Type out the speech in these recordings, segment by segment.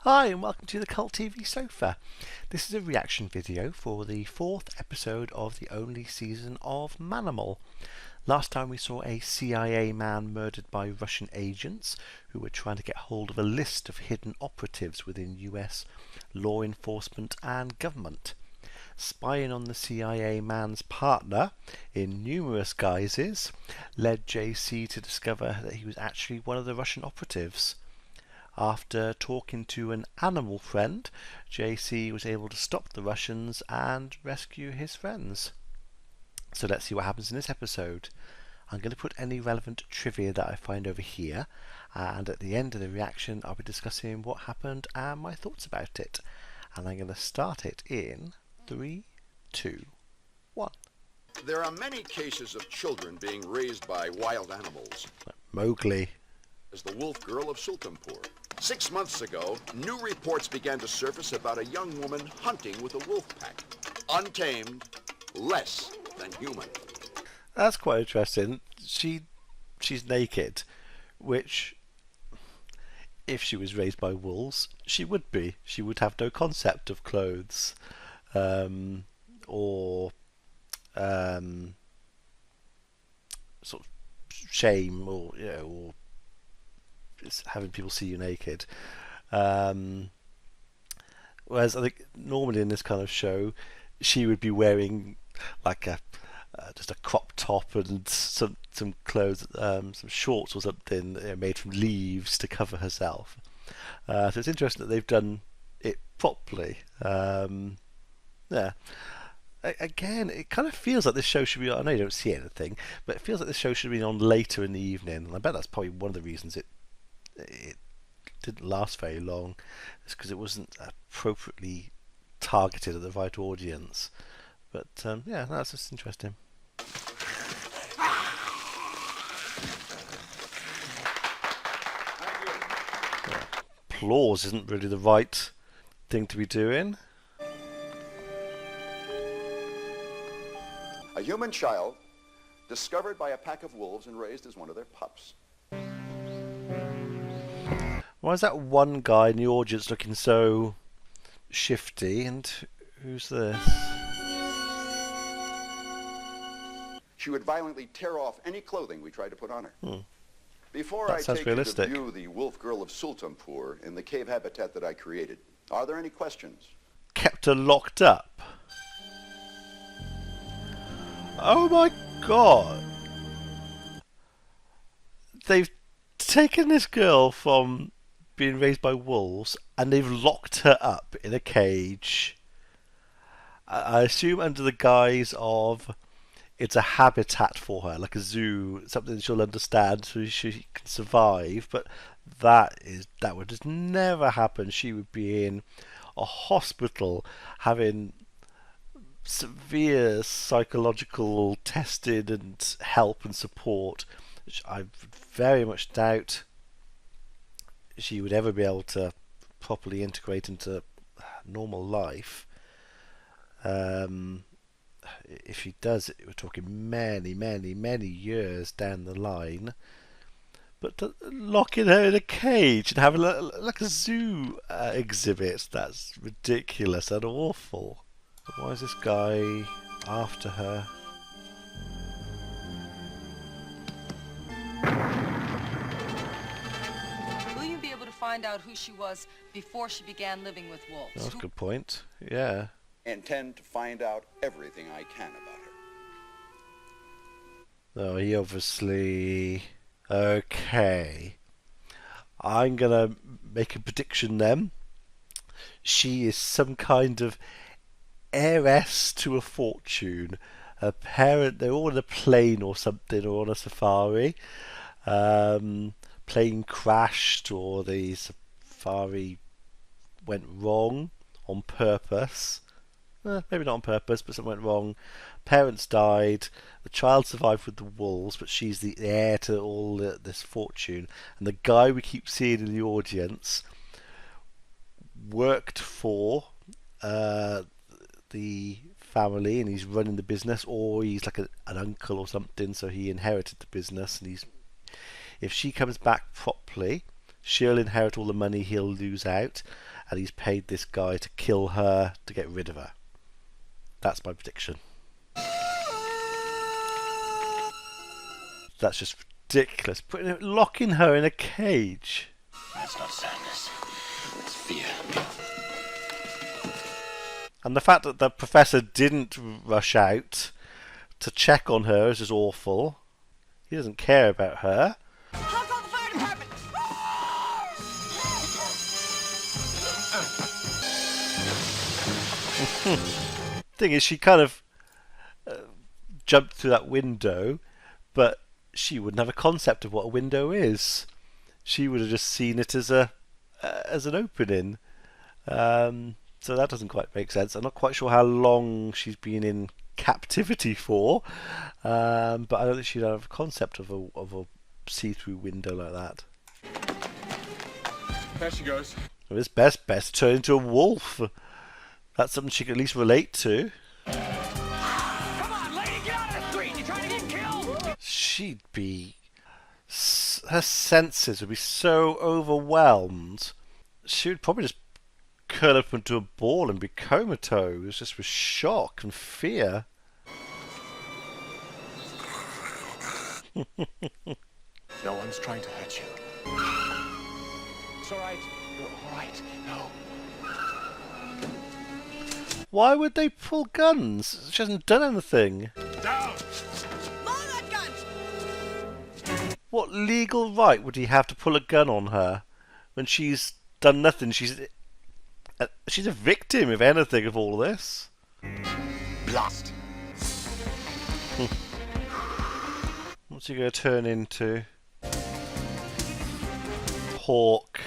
Hi and welcome to the Cult TV Sofa. This is a reaction video for the 4th episode of the only season of Manimal. Last time we saw a CIA man murdered by Russian agents who were trying to get hold of a list of hidden operatives within US law enforcement and government. Spying on the CIA man's partner in numerous guises led JC to discover that he was actually one of the Russian operatives. After talking to an animal friend, JC was able to stop the Russians and rescue his friends. So let's see what happens in this episode. I'm going to put any relevant trivia that I find over here, and at the end of the reaction I'll be discussing what happened and my thoughts about it. And I'm going to start it in 3, 2, 1. There are many cases of children being raised by wild animals. Mowgli. As the wolf girl of Sultanpur. 6 months ago, new reports began to surface about a young woman hunting with a wolf pack. Untamed, less than human. That's quite interesting. She's naked, which, if she was raised by wolves, she would be. She would have no concept of clothes, or sort of shame, or or having people see you naked. Whereas I think normally in this kind of show, she would be wearing like a just a crop top and some clothes, some shorts or something made from leaves to cover herself. So it's interesting that they've done it properly. Yeah. Again, it kind of feels like this show should be on. I know you don't see anything, but it feels like this show should have been on later in the evening, and I bet that's probably one of the reasons it didn't last very long. It's because it wasn't appropriately targeted at the right audience. But yeah, that's just interesting. Applause isn't really the right thing to be doing. A human child discovered by a pack of wolves and raised as one of their pups. Why is that one guy in the audience looking so shifty? And who's this? She would violently tear off any clothing we tried to put on her. Before That I sounds take realistic. you to view the wolf girl of Sultanpur in the cave habitat that I created, are there any questions? Kept her locked up. Oh my god! They've taken this girl from being raised by wolves and they've locked her up in a cage. I assume under the guise of it's a habitat for her, like a zoo, something she'll understand so she can survive. But that would just never happen. She would be in a hospital having severe psychological testing and help and support, which I very much doubt she would ever be able to properly integrate into normal life. If she does, we're talking many years down the line. But locking her in a cage and having like a zoo exhibit, that's ridiculous and awful. Why is this guy after her? Will you be able to find out who she was before she began living with wolves? That's a good point. Yeah. Intend to find out everything I can about her. Oh, he obviously... Okay. I'm gonna make a prediction then. She is some kind of heiress to a fortune. Her parent, they're all on a plane or something, or on a safari. Plane crashed, or the safari went wrong on purpose. Maybe not on purpose, but something went wrong. Parents died. The child survived with the wolves, but she's the heir to all this fortune. And the guy we keep seeing in the audience worked for the family, and he's running the business, or he's like an uncle or something, so he inherited the business. And if she comes back properly, she'll inherit all the money he'll lose out, and he's paid this guy to kill her to get rid of her. That's my prediction. That's just ridiculous. Locking her in a cage. That's not sadness. It's fear. And the fact that the professor didn't rush out to check on her is just awful. He doesn't care about her. I'll call the fire department. Thing is, she kind of jumped through that window, but she wouldn't have a concept of what a window is. She would have just seen it as an opening. So that doesn't quite make sense. I'm not quite sure how long she's been in captivity for, but I don't think she'd have a concept of a see-through window like that. There she goes. Well, it's best to turn into a wolf. That's something she can at least relate to. Come on, lady, get out of the street. You trying to get killed? She'd be... her senses would be so overwhelmed. She would probably just curl up into a ball and be comatose, just with shock and fear. No one's trying to hurt you. It's all right. You're all right. No. Why would they pull guns? She hasn't done anything. Down! Load that gun. What legal right would he have to pull a gun on her when she's done nothing? She's a victim, if anything, of all this. Blast! What's he going to turn into? Hawk.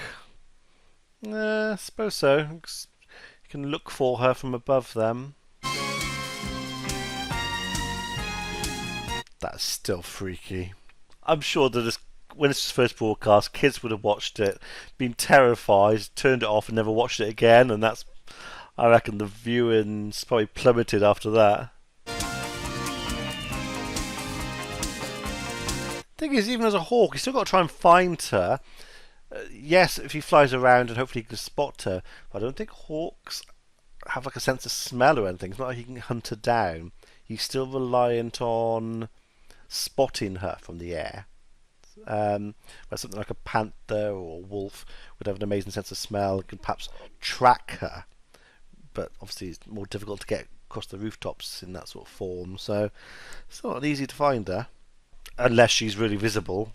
I suppose so. You can look for her from above them. That's still freaky. I'm sure that when this was first broadcast, kids would have watched it, been terrified, turned it off and never watched it again, and that's, I reckon, the viewing's probably plummeted after that. Thing is, even as a hawk, you still got to try and find her. Yes, if he flies around and hopefully he can spot her, but I don't think hawks have like a sense of smell or anything. It's not like he can hunt her down. He's still reliant on spotting her from the air. Where something like a panther or a wolf would have an amazing sense of smell and could perhaps track her. But obviously it's more difficult to get across the rooftops in that sort of form, so it's not easy to find her. Unless she's really visible.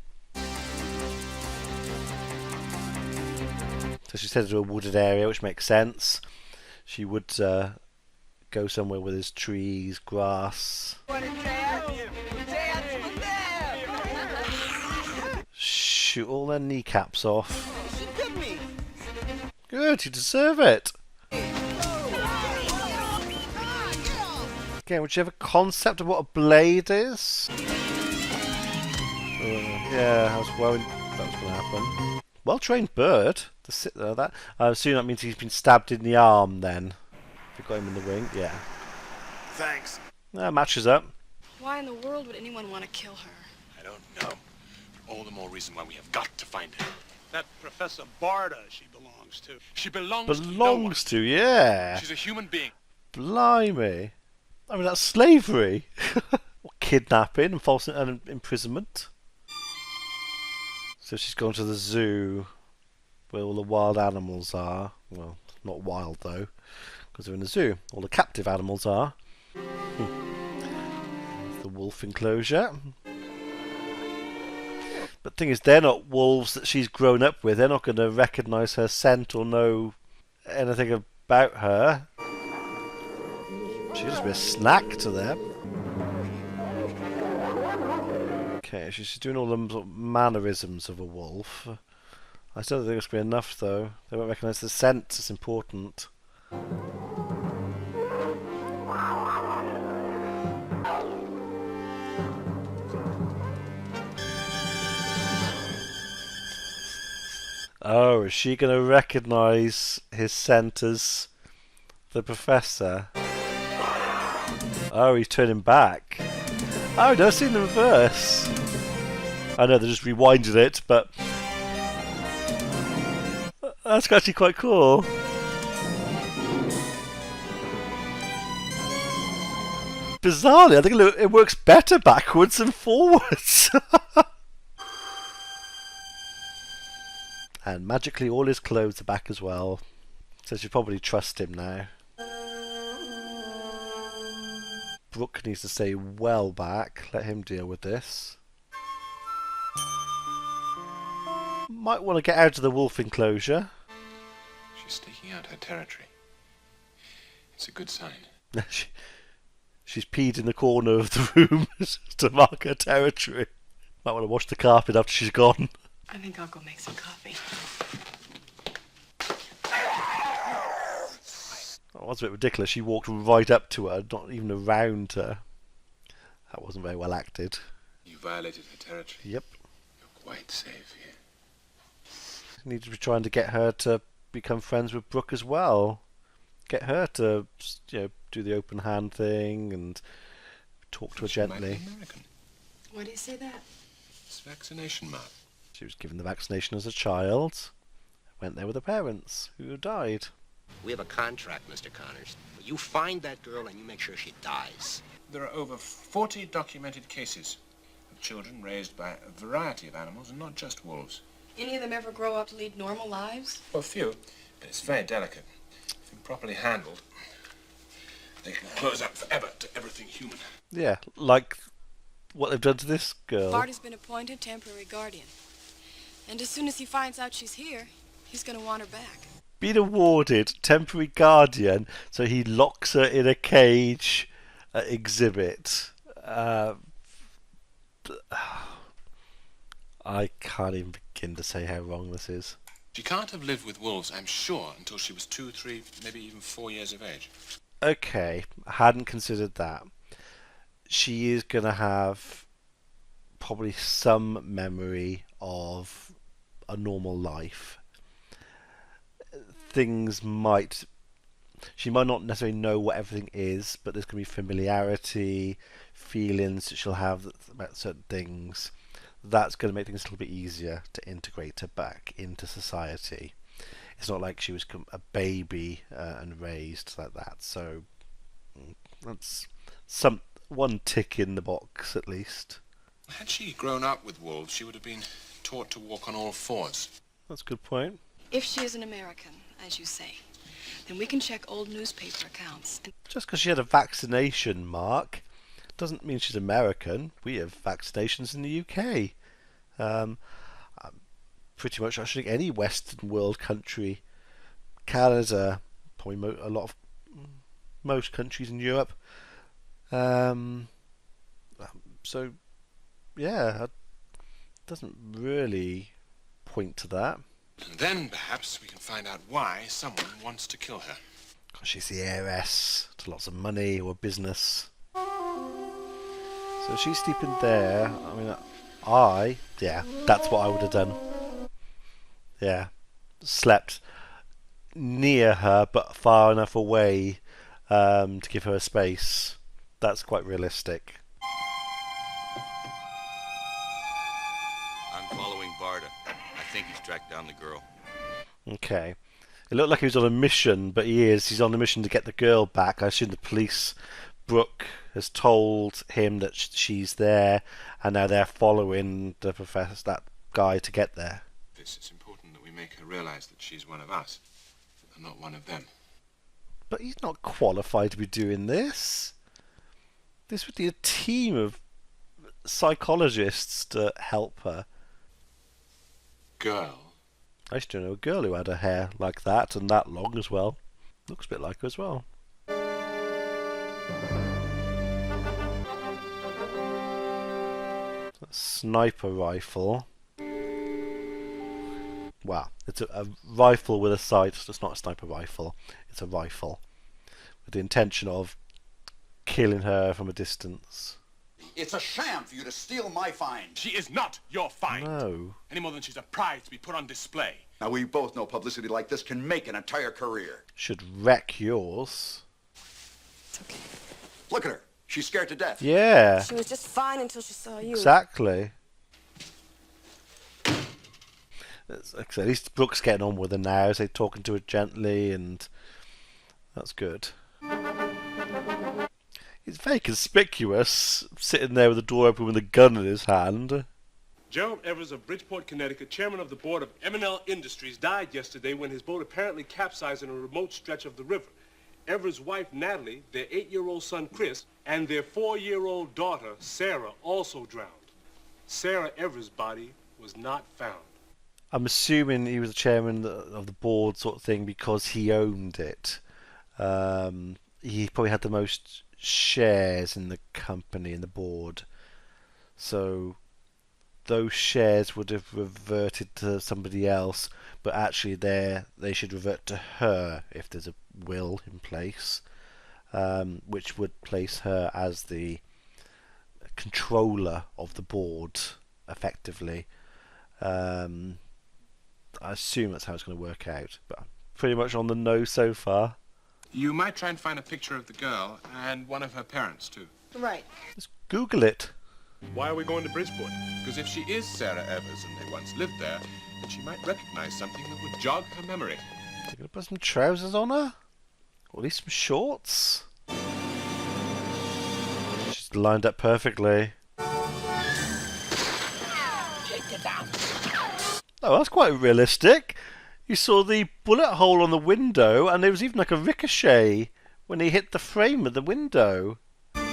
So she's headed to a wooded area, which makes sense. She would go somewhere where there's trees, grass. Shoot all their kneecaps off. She bit me. Good, you deserve it. Again, would you have a concept of what a blade is? Yeah, I was worried that was going to happen. Well-trained bird to sit there. That I assume that means he's been stabbed in the arm then. If you got him in the wing, yeah. Thanks. Matches up. Why in the world would anyone want to kill her? I don't know. All the more reason why we have got to find her. That Professor Barda she belongs to. She belongs to no one. Belongs to, yeah. She's a human being. Blimey. I mean, that's slavery. Kidnapping and false imprisonment. So she's gone to the zoo where all the wild animals are. Well, not wild though, because they're in the zoo. All the captive animals are. The wolf enclosure. But the thing is, they're not wolves that she's grown up with. They're not going to recognise her scent or know anything about her. She'll just be a snack to them. Okay, she's doing all the sort of mannerisms of a wolf. I still don't think it's going to be enough, though. They won't recognise the scent. It's important. Oh, is she going to recognise his scent as the professor? Oh, he's turning back. Oh, no, I've seen the reverse. I know they just rewinded it, but That's actually quite cool. Bizarrely, I think it works better backwards than forwards. And magically all his clothes are back as well. So she probably trust him now. Brooke needs to stay well back. Let him deal with this. Might want to get out of the wolf enclosure. She's staking out her territory. It's a good sign. She's peed in the corner of the room to mark her territory. Might want to wash the carpet after she's gone. I think I'll go make some coffee. That was a bit ridiculous. She walked right up to her, not even around her. That wasn't very well acted. You violated her territory. Yep. You're quite safe here. Need to be trying to get her to become friends with Brooke as well. Get her to, do the open hand thing and talk to her gently. American. Why do you say that? It's vaccination mark. She was given the vaccination as a child. Went there with her parents, who died. We have a contract, Mr. Connors. You find that girl and you make sure she dies. There are over 40 documented cases of children raised by a variety of animals and not just wolves. Any of them ever grow up to lead normal lives? Well, few, but it's very delicate. If properly handled, they can close up forever to everything human. Yeah, like what they've done to this girl. Bart has been appointed temporary guardian. And as soon as he finds out she's here, he's going to want her back. Been awarded temporary guardian, so he locks her in a cage at exhibit. I can't even begin to say how wrong this is. She can't have lived with wolves, I'm sure, until she was 2, 3, maybe even 4 years of age. Okay, I hadn't considered that. She is going to have probably some memory of a normal life. She might not necessarily know what everything is, but there's going to be familiarity, feelings that she'll have about certain things. That's going to make things a little bit easier to integrate her back into society. It's not like she was a baby and raised like that. So that's one tick in the box at least. Had she grown up with wolves, she would have been taught to walk on all fours. That's a good point. If she is an American, as you say, then we can check old newspaper accounts. Just because she had a vaccination mark doesn't mean she's American. We have vaccinations in the UK. Pretty much, I think any Western world country, Canada, probably most countries in Europe. So, yeah, it doesn't really point to that. And then perhaps we can find out why someone wants to kill her. Because she's the heiress to lots of money or business. So she's sleeping there. I mean, that's what I would have done. Yeah, slept near her but far enough away to give her a space. That's quite realistic. I'm following Barda. I think he's tracked down the girl. Okay. It looked like he was on a mission, but he is. He's on a mission to get the girl back. I assume the police, Brooke, has told him that she's there, and now they're following that guy to get there. It's important that we make her realize that she's one of us, and not one of them. But he's not qualified to be doing this. This would be a team of psychologists to help her. Girl? I used to know a girl who had her hair like that and that long as well. Looks a bit like her as well. A sniper rifle. Wow, it's a rifle with a sight. It's not a sniper rifle. It's a rifle with the intention of killing her from a distance. It's a sham for you to steal my find. She is not your find. No. Any more than she's a prize to be put on display. Now, we both know publicity like this can make an entire career. Should wreck yours. It's okay. Look at her. She's scared to death. Yeah. She was just fine until she saw you. Exactly. Like I said, at least Brooke's getting on with her now, so talking to her gently, and that's good. He's very conspicuous, sitting there with the door open with a gun in his hand. Gerald Evers of Bridgeport, Connecticut, chairman of the board of M&L Industries, died yesterday when his boat apparently capsized in a remote stretch of the river. Evers' wife, Natalie, their 8-year-old son, Chris, and their 4-year-old daughter, Sarah, also drowned. Sarah Evers' body was not found. I'm assuming he was the chairman of the board sort of thing because he owned it. He probably had the most shares in the company, in the board. So those shares would have reverted to somebody else, but actually they should revert to her if there's a will in place, which would place her as the controller of the board, effectively. I assume that's how it's going to work out, but pretty much on the nose so far. You might try and find a picture of the girl and one of her parents, too. Right. Just Google it. Why are we going to Bridgeport? Because if she is Sarah Evers and they once lived there, then she might recognize something that would jog her memory. They're going to put some trousers on her? Or at least some shorts? She's lined up perfectly. Oh, that's quite realistic. You saw the bullet hole on the window, and there was even like a ricochet when he hit the frame of the window. Well,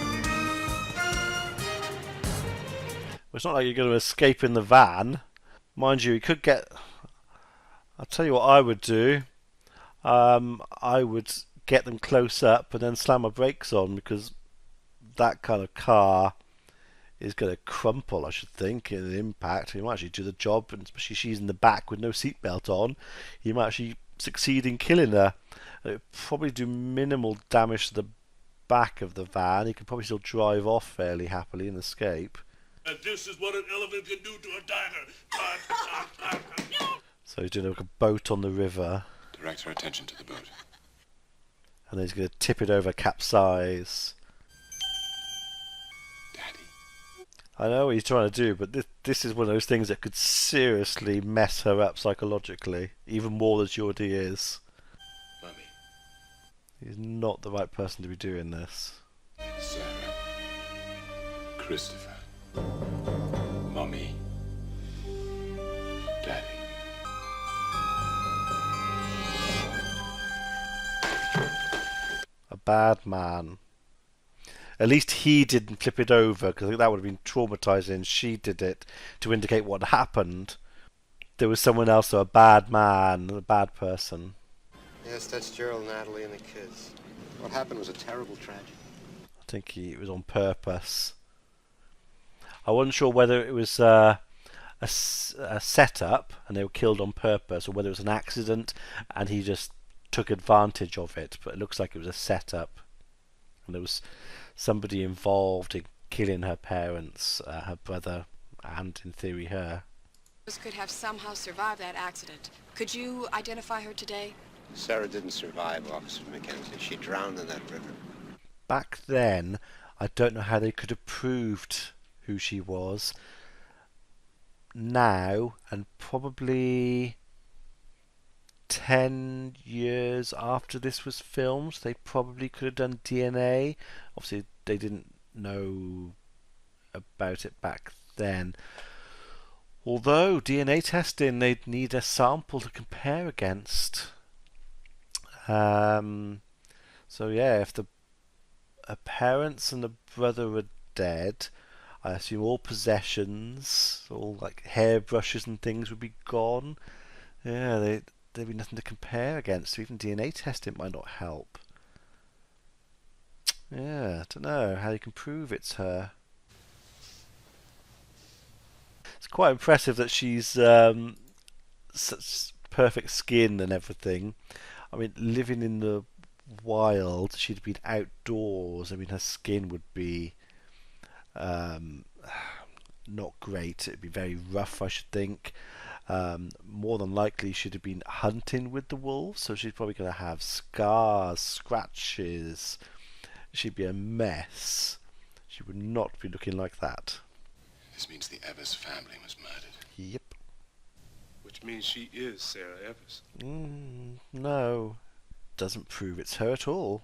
it's not like you're going to escape in the van. Mind you, he could get... I'll tell you what I would do. I would get them close up and then slam my brakes on, because that kind of car is going to crumple, I should think, in an impact. He might actually do the job, and especially she's in the back with no seatbelt on. He might actually succeed in killing her. It would probably do minimal damage to the back of the van. He could probably still drive off fairly happily and escape. And this is what an elephant can do to a tiger. So he's doing like a boat on the river. Direct her attention to the boat. And then he's going to tip it over, capsize. I know what he's trying to do, but this is one of those things that could seriously mess her up psychologically, even more than she already is. Mummy. He's not the right person to be doing this. Sarah. Christopher. Mummy. Daddy. A bad man. At least he didn't flip it over, because I think that would have been traumatizing. She did it to indicate what happened. There was someone else, a bad man, a bad person. Yes, that's Gerald, Natalie, and the kids. What happened was a terrible tragedy. I think it was on purpose. I wasn't sure whether it was a setup and they were killed on purpose, or whether it was an accident and he just took advantage of it. But it looks like it was a setup, and there was somebody involved in killing her parents, her brother, and in theory her. Could have somehow survived that accident. Could you identify her today? Sarah didn't survive, Officer Mackenzie. She drowned in that river. Back then, I don't know how they could have proved who she was. Now, and probably 10 years after this was filmed, they probably could have done DNA. Obviously, they didn't know about it back then. Although DNA testing, they'd need a sample to compare against. So yeah, if the parents and the brother are dead, I assume all possessions, all like hairbrushes and things would be gone. Yeah, there'd be nothing to compare against. So even DNA testing might not help. Yeah, I don't know how you can prove it's her. It's quite impressive that she's such perfect skin and everything. I mean, living in the wild, she'd been outdoors. I mean, her skin would be not great. It'd be very rough, I should think. More than likely, she'd have been hunting with the wolves, so she's probably going to have scars, scratches. She'd be a mess. She would not be looking like that. This means the Evers family was murdered. Yep. Which means she is Sarah Evers. No. Doesn't prove it's her at all.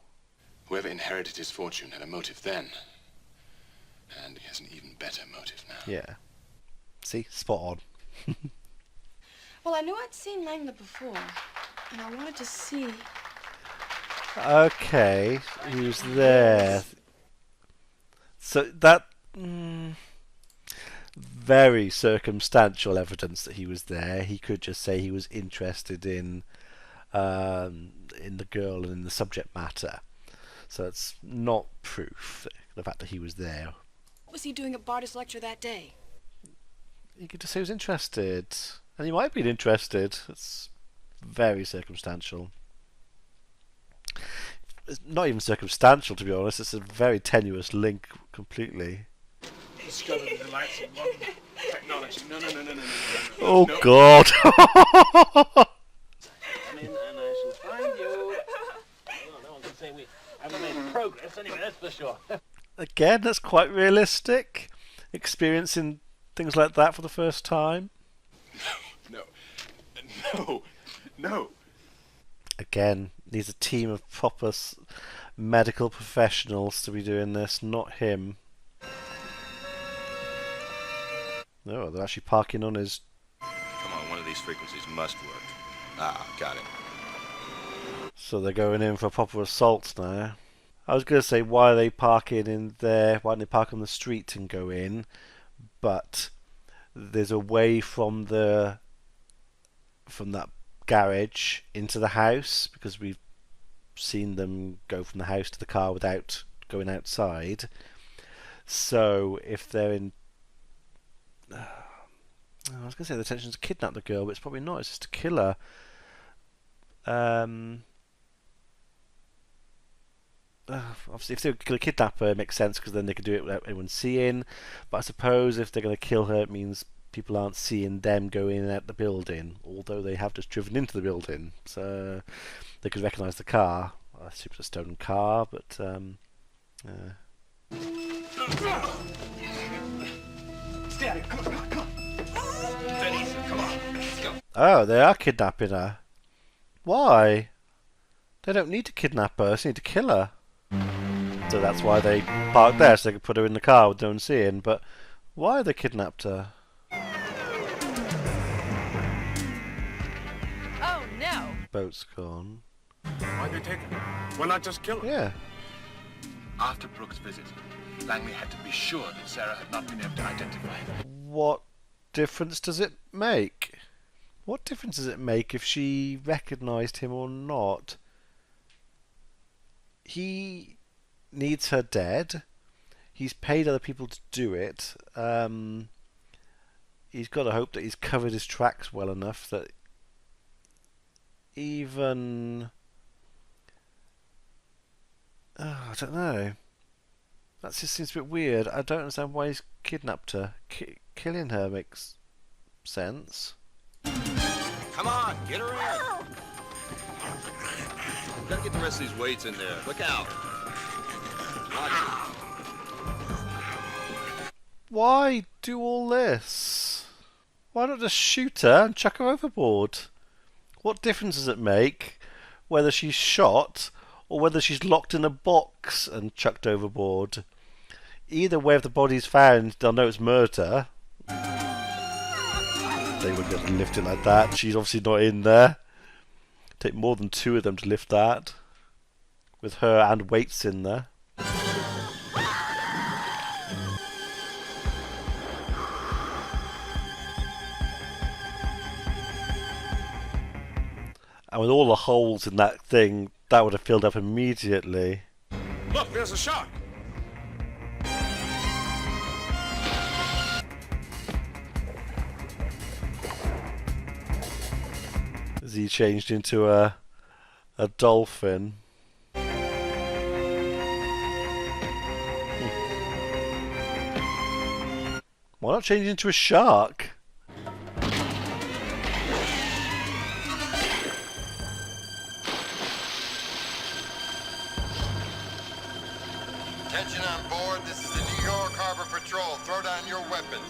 Whoever inherited his fortune had a motive then. And he has an even better motive now. Yeah. See? Spot on. Well, I knew I'd seen Langley before, and I wanted to see. Okay, he was there. So that very circumstantial evidence that he was there. He could just say he was interested in the girl and in the subject matter. So it's not proof, the fact that he was there. What was he doing at Barter's lecture that day? You could just say he was interested. And he might have been interested. It's very circumstantial. It's not even circumstantial, to be honest. It's a very tenuous link completely. Discover the delights of modern technology. No. Oh, no. God. Come in and I shall find you. Well, no one can say we haven't made progress anyway, that's for sure. Again, that's quite realistic. Experiencing things like that for the first time. No. Again, needs a team of proper medical professionals to be doing this, not him. No, they're actually parking on his... Come on, one of these frequencies must work. Ah, got it. So they're going in for a proper assault now. I was going to say, why are they parking in there? Why don't they park on the street and go in? But there's a way from that garage into the house, because we've seen them go from the house to the car without going outside. So if they're in... I was going to say the intention is to kidnap the girl, but it's probably not. It's just to kill her. Obviously, if they're going to kidnap her, it makes sense, because then they could do it without anyone seeing. But I suppose if they're going to kill her, it means people aren't seeing them go in and out the building, although they have just driven into the building. So they could recognise the car. I assume it's a stolen car, but... Steady, come on. Steady, come on. Let's go. Oh, they are kidnapping her. Why? They don't need to kidnap her, they need to kill her. So that's why they parked there, so they could put her in the car with no one seeing. But why they kidnapped her? Oh, no. Boat's gone. Why'd they take her? Why not just kill her? Yeah. After Brooks' visit, Langley had to be sure that Sarah had not been able to identify him. What difference does it make? What difference does it make if she recognised him or not? He needs her dead. He's paid other people to do it. He's got to hope that he's covered his tracks well enough that even... I don't know. That just seems a bit weird. I don't understand why he's kidnapped her. Killing her makes sense. Come on, get her in. Gotta get the rest of these weights in there. Look out. Watch it. Why do all this? Why not just shoot her and chuck her overboard? What difference does it make whether she's shot or whether she's locked in a box and chucked overboard? Either way, if the body's found, they'll know it's murder. They wouldn't be able to lift it like that. She's obviously not in there. Take more than two of them to lift that, with her and weights in there. And with all the holes in that thing, that would have filled up immediately. Look, there's a shark. As he changed into a dolphin. Why not change into a shark? Attention on board, this is the New York Harbor Patrol. Throw down your weapons.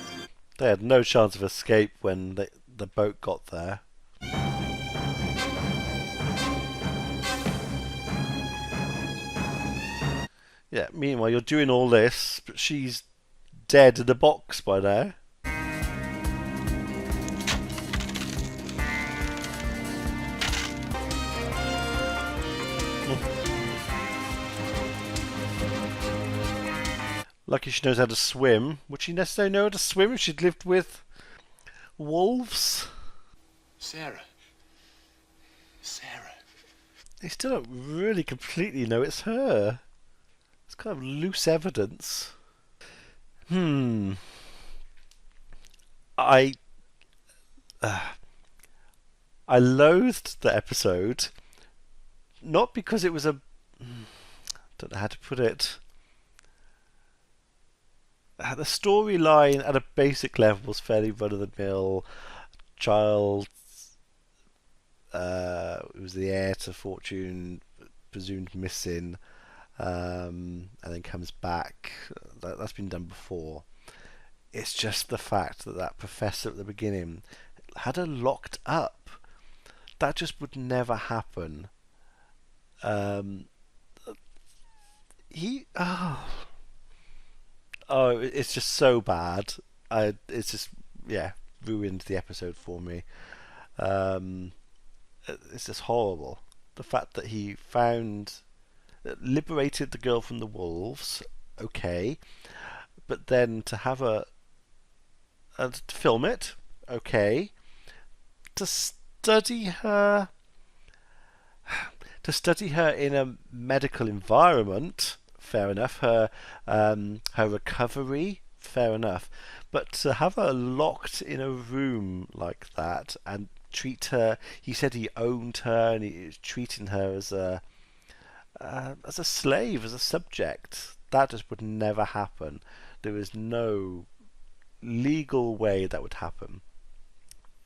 They had no chance of escape when the boat got there. Yeah, meanwhile you're doing all this, but she's dead in the box by now. Lucky she knows how to swim. Would she necessarily know how to swim if she'd lived with wolves? Sarah. Sarah. They still don't really completely know it's her. It's kind of loose evidence. I loathed the episode, not because it was a... don't know how to put it. The storyline at a basic level was fairly run-of-the-mill. Child who was the heir to fortune, presumed missing, and then comes back. That's been done before. It's just the fact that that professor at the beginning had her locked up. That just would never happen. It's just so bad. It's just, yeah, ruined the episode for me. It's just horrible. The fact that he liberated the girl from the wolves, okay, but then to have to film it, okay, to study her in a medical environment, fair enough. Her recovery, fair enough. But to have her locked in a room like that and treat her, he said he owned her and he was treating her as a slave, as a subject. That just would never happen. There is no legal way that would happen.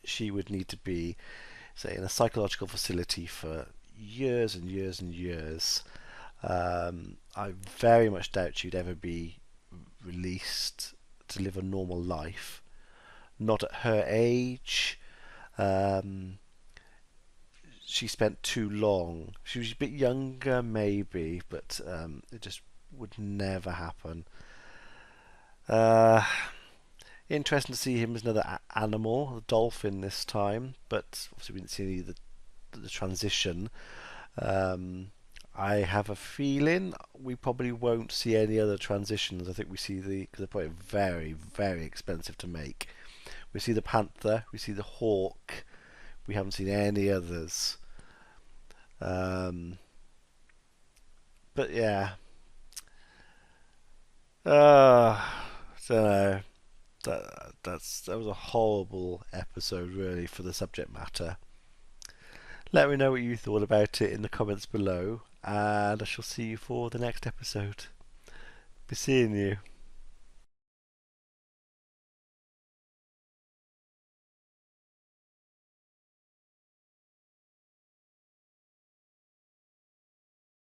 She would need to be, say, in a psychological facility for years and years and years. I very much doubt she'd ever be released to live a normal life. Not at her age. She spent too long. She was a bit younger, maybe, but it just would never happen. Interesting to see him as another animal, a dolphin this time, but obviously we didn't see any of the transition. I have a feeling we probably won't see any other transitions. I think we see because they're probably very, very expensive to make. We see the panther, we see the hawk. We haven't seen any others. But yeah. I don't know. That was a horrible episode, really, for the subject matter. Let me know what you thought about it in the comments below, and I shall see you for the next episode. Be seeing you.